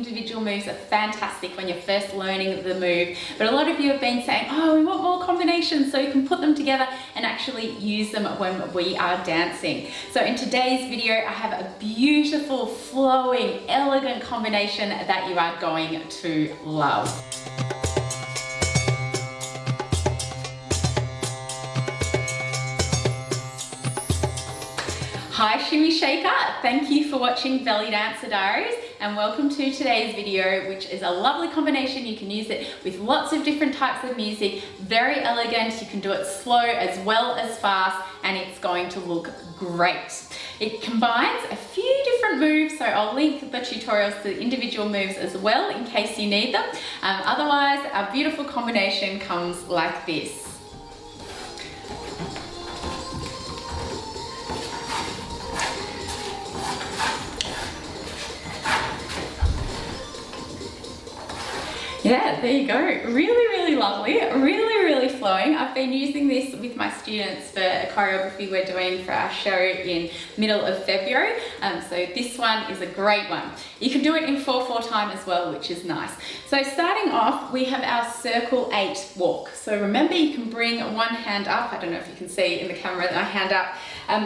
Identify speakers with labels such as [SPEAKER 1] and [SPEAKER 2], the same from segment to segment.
[SPEAKER 1] individual moves are fantastic when you're first learning the move, but a lot of you have been saying, oh, we want more combinations so you can put them together and actually use them when we are dancing. So in today's video, I have a beautiful, flowing, elegant combination that you are going to love. Hi Shimmy Shaker, thank you for watching Belly Dancer Diaries and welcome to today's video, which is a lovely combination. You can use it with lots of different types of music, very elegant. You can do it slow as well as fast and it's going to look great. It combines a few different moves, so I'll link the tutorials to the individual moves as well in case you need them. Otherwise, our beautiful combination comes like this. Yeah, there you go. Really lovely, really flowing. I've been using this with my students for a choreography we're doing for our show in middle of February. So this one is a great one. You can do it in 4/4 time as well, which is nice. So starting off, we have our circle 8 walk. So remember, you can bring one hand up. I don't know if you can see in the camera my hand up.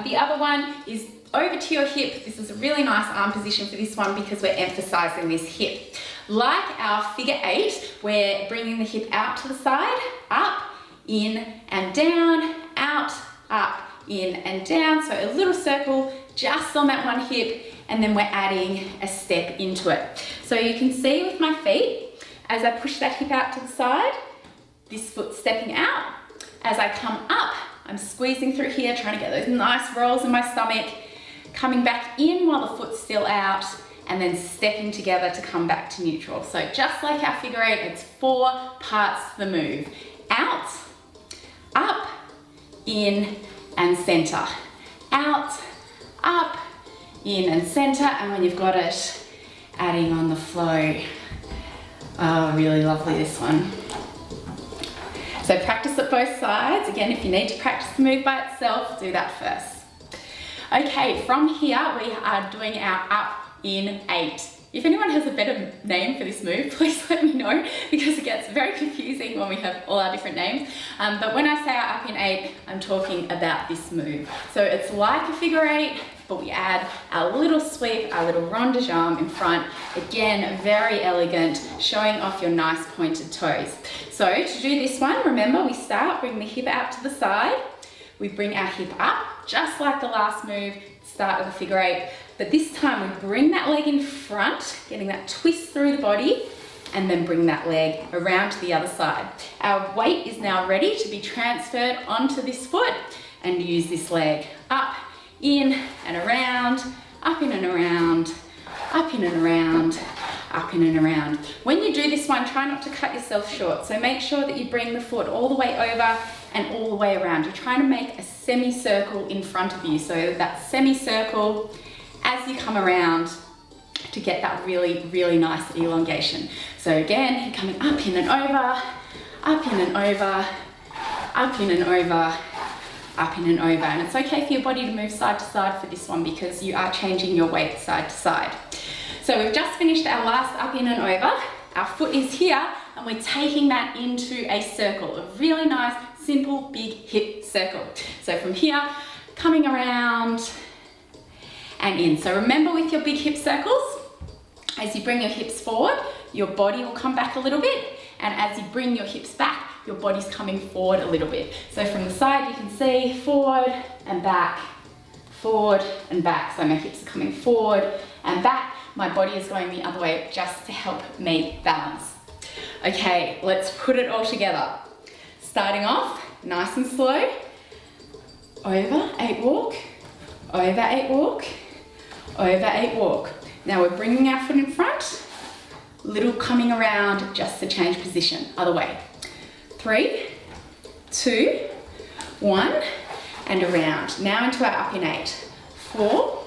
[SPEAKER 1] The other one is over to your hip. This is a really nice arm position for this one because we're emphasizing this hip. Like our figure 8, we're bringing the hip out to the side, up, in and down, out, up, in and down. So a little circle just on that one hip, and then we're adding a step into it. So you can see with my feet, as I push that hip out to the side, this foot stepping out. As I come up, I'm squeezing through here, trying to get those nice rolls in my stomach, coming back in while the foot's still out, and then stepping together to come back to neutral. So just like our figure 8, it's 4 parts to the move. Out, up, in, and center. Out, up, in, and center. And when you've got it, adding on the flow. Oh, really lovely, this one. So practice it both sides. Again, if you need to practice the move by itself, do that first. Okay, from here, we are doing our up, in 8. If anyone has a better name for this move, please let me know because it gets very confusing when we have all our different names. But when I say our up in 8, I'm talking about this move. So it's like a figure 8, but we add our little sweep, our little rond de jambe in front. Again, very elegant, showing off your nice pointed toes. So to do this one, remember we start, bring the hip out to the side. We bring our hip up, just like the last move, start of the figure 8. But this time we bring that leg in front, getting that twist through the body, and then bring that leg around to the other side. Our weight is now ready to be transferred onto this foot and use this leg up, in and around, up in and around, up in and around, up in and around. When you do this one, try not to cut yourself short. So make sure that you bring the foot all the way over and all the way around. You're trying to make a semicircle in front of you. So that semicircle as you come around to get that really nice elongation. So again, you're coming up in and over, up in and over, up in and over, up in and over. And it's okay for your body to move side to side for this one because you are changing your weight side to side. So we've just finished our last up in and over. Our foot is here and we're taking that into a circle, a really nice, simple, big hip circle. So from here, coming around and in. So remember with your big hip circles, as you bring your hips forward, your body will come back a little bit. And as you bring your hips back, your body's coming forward a little bit. So from the side, you can see forward and back, forward and back. So my hips are coming forward and back. My body is going the other way just to help me balance. Okay, let's put it all together. Starting off, nice and slow. Over 8 walk, over 8 walk, over 8 walk. Now we're bringing our foot in front, little coming around just to change position, other way. 3, 2, 1, and around. Now into our up in 8. 4,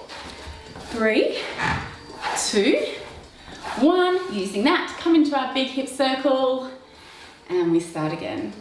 [SPEAKER 1] 3, 2, 1. Using that to come into our big hip circle, and we start again.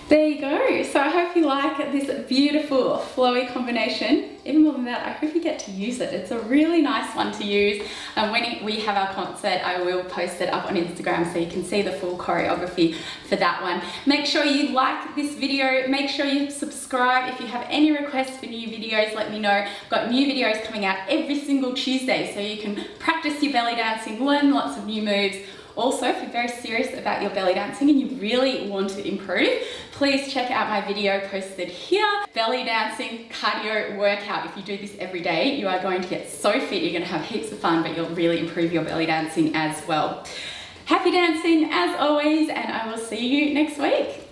[SPEAKER 1] There you go. So I hope you like this beautiful flowy combination. Even more than that, I hope you get to use it. It's a really nice one to use. And when we have our concert, I will post it up on Instagram so you can see the full choreography for that one. Make sure you like this video. Make sure you subscribe. If you have any requests for new videos, let me know. I've got new videos coming out every single Tuesday so you can practice your belly dancing, learn lots of new moves. Also, if you're very serious about your belly dancing and you really want to improve, please check out my video posted here. Belly dancing cardio workout. If you do this every day, you are going to get so fit, you're going to have heaps of fun, but you'll really improve your belly dancing as well. Happy dancing as always, and I will see you next week.